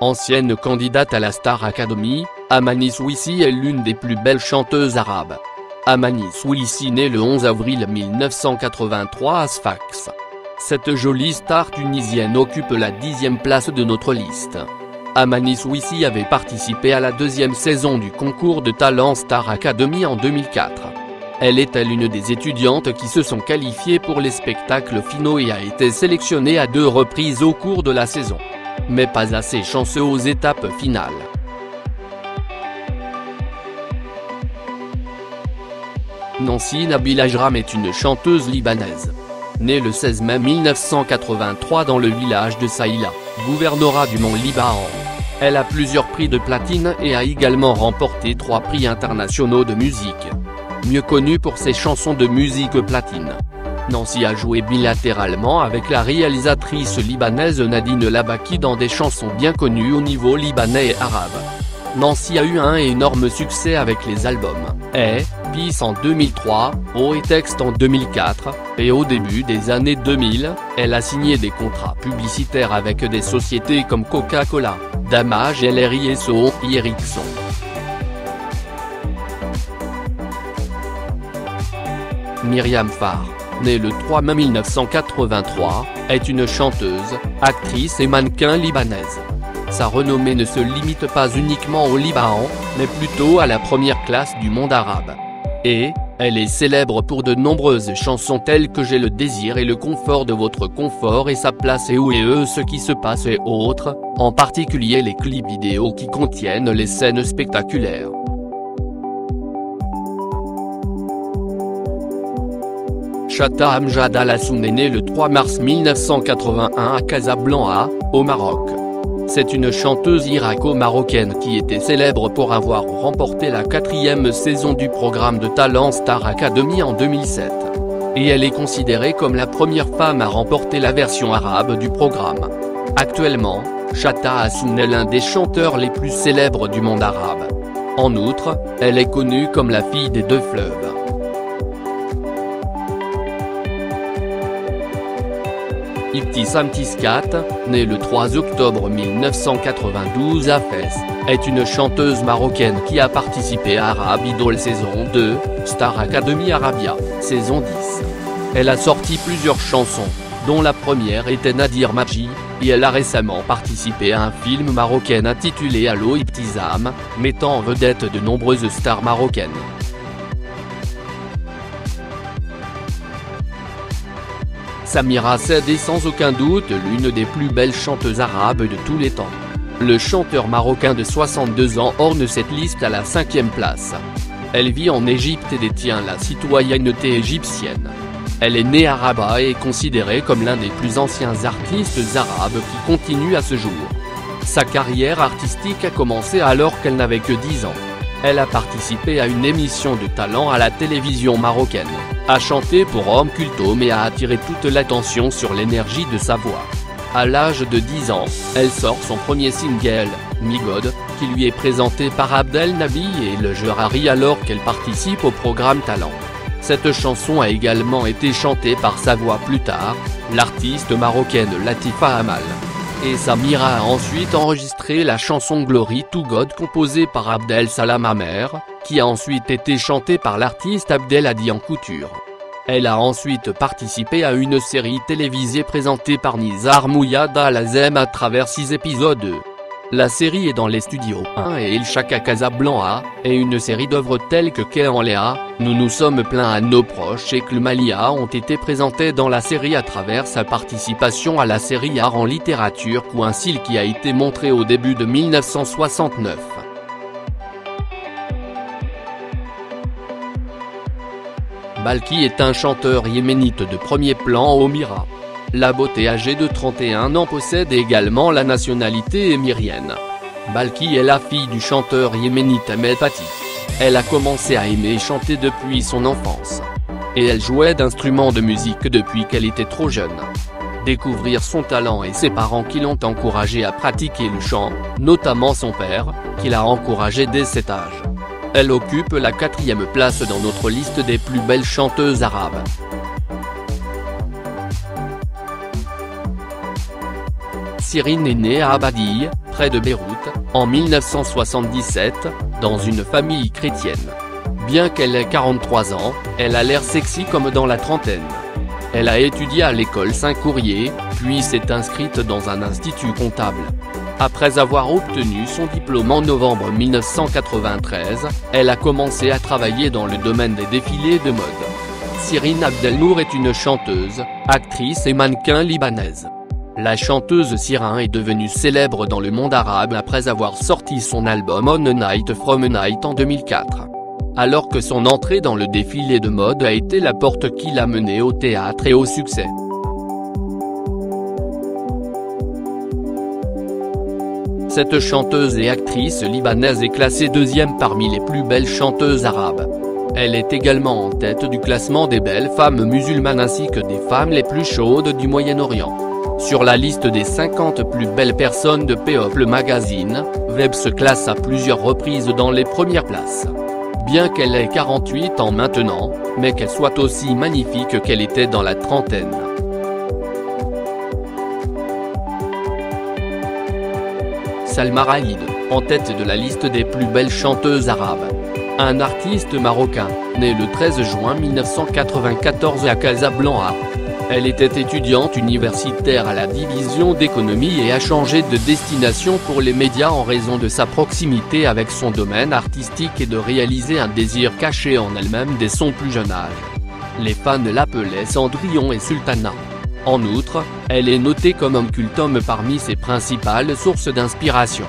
Ancienne candidate à la Star Academy, Amani Swissi est l'une des plus belles chanteuses arabes. Amani Swissi née le 11 avril 1983 à Sfax. Cette jolie star tunisienne occupe la 10e place de notre liste. Amani Swissi avait participé à la 2e saison du concours de talent Star Academy en 2004. Elle est l'une des étudiantes qui se sont qualifiées pour les spectacles finaux et a été sélectionnée à 2 reprises au cours de la saison. Mais pas assez chanceux aux étapes finales. Nancy Nabil Ajram est une chanteuse libanaise. Née le 16 mai 1983 dans le village de Saïla, gouvernorat du Mont-Liban. Elle a plusieurs prix de platine et a également remporté 3 prix internationaux de musique. Mieux connue pour ses chansons de musique platine. Nancy a joué bilatéralement avec la réalisatrice libanaise Nadine Labaki dans des chansons bien connues au niveau libanais et arabe. Nancy a eu un énorme succès avec les albums Peace en 2003, Eau et Texte en 2004, et au début des années 2000, elle a signé des contrats publicitaires avec des sociétés comme Coca-Cola, Damage LRI et Sony Ericsson. Myriam Fahr, née le 3 mai 1983, est une chanteuse, actrice et mannequin libanaise. Sa renommée ne se limite pas uniquement au Liban, mais plutôt à la première classe du monde arabe. Et, elle est célèbre pour de nombreuses chansons telles que J'ai le désir et le confort de votre confort et Sa place et Où est ce qui se passe et autres, en particulier les clips vidéo qui contiennent les scènes spectaculaires. Chata Amjad Al-Hassoun est née le 3 mars 1981 à Casablanca, au Maroc. C'est une chanteuse irako-marocaine qui était célèbre pour avoir remporté la 4e saison du programme de talent Star Academy en 2007. Et elle est considérée comme la première femme à remporter la version arabe du programme. Actuellement, Chata Hassoun est l'un des chanteurs les plus célèbres du monde arabe. En outre, elle est connue comme la fille des 2 fleuves. Ibtissam Tiscat, née le 3 octobre 1992 à Fès, est une chanteuse marocaine qui a participé à Arab Idol saison 2, Star Academy Arabia, saison 10. Elle a sorti plusieurs chansons, dont la première était Nadir Maji, et elle a récemment participé à un film marocain intitulé Allo Ibtissam, mettant en vedette de nombreuses stars marocaines. Samira Said est sans aucun doute l'une des plus belles chanteuses arabes de tous les temps. Le chanteur marocain de 62 ans orne cette liste à la 5e place. Elle vit en Égypte et détient la citoyenneté égyptienne. Elle est née à Rabat et est considérée comme l'un des plus anciens artistes arabes qui continue à ce jour. Sa carrière artistique a commencé alors qu'elle n'avait que 10 ans. Elle a participé à une émission de talent à la télévision marocaine, a chanté pour Homme Culto mais a attiré toute l'attention sur l'énergie de sa voix. À l'âge de 10 ans, elle sort son premier single, Mi God, qui lui est présenté par Abdel Nabi et le Harry alors qu'elle participe au programme Talent. Cette chanson a également été chantée par sa voix plus tard, l'artiste marocaine Latifa Amal. Et Samira a ensuite enregistré la chanson Glory to God composée par Abdel Salam Amer, qui a ensuite été chantée par l'artiste Abdel Hadi en couture. Elle a ensuite participé à une série télévisée présentée par Nizar Mouyad Al-Azem à travers 6 épisodes. La série est dans les studios 1 et Il Chaka Casablanca, et une série d'œuvres telles que Kéan Léa, Nous nous sommes plaints à nos proches et Klmalia ont été présentées dans la série à travers sa participation à la série Art en littérature Coincil qui a été montrée au début de 1969. Balki est un chanteur yéménite de premier plan au Mira. La beauté âgée de 31 ans possède également la nationalité émirienne. Balki est la fille du chanteur yéménite Ahmed Fati. Elle a commencé à aimer chanter depuis son enfance. Et elle jouait d'instruments de musique depuis qu'elle était trop jeune. Découvrir son talent et ses parents qui l'ont encouragée à pratiquer le chant, notamment son père, qui l'a encouragée dès cet âge. Elle occupe la 4e place dans notre liste des plus belles chanteuses arabes. Sirine est née à Abadie, près de Beyrouth, en 1977, dans une famille chrétienne. Bien qu'elle ait 43 ans, elle a l'air sexy comme dans la trentaine. Elle a étudié à l'école Saint-Courrier, puis s'est inscrite dans un institut comptable. Après avoir obtenu son diplôme en novembre 1993, elle a commencé à travailler dans le domaine des défilés de mode. Sirine Abdelnour est une chanteuse, actrice et mannequin libanaise. La chanteuse Sirine est devenue célèbre dans le monde arabe après avoir sorti son album On a Night From a Night en 2004. Alors que son entrée dans le défilé de mode a été la porte qui l'a menée au théâtre et au succès. Cette chanteuse et actrice libanaise est classée deuxième parmi les plus belles chanteuses arabes. Elle est également en tête du classement des belles femmes musulmanes ainsi que des femmes les plus chaudes du Moyen-Orient. Sur la liste des 50 plus belles personnes de People Magazine, Webb se classe à plusieurs reprises dans les premières places. Bien qu'elle ait 48 ans maintenant, mais qu'elle soit aussi magnifique qu'elle était dans la trentaine. Salma Raïd, en tête de la liste des plus belles chanteuses arabes. Un artiste marocain, né le 13 juin 1994 à Casablanca. Elle était étudiante universitaire à la division d'économie et a changé de destination pour les médias en raison de sa proximité avec son domaine artistique et de réaliser un désir caché en elle-même dès son plus jeune âge. Les fans l'appelaient Cendrillon et Sultana. En outre, elle est notée comme un culte homme parmi ses principales sources d'inspiration.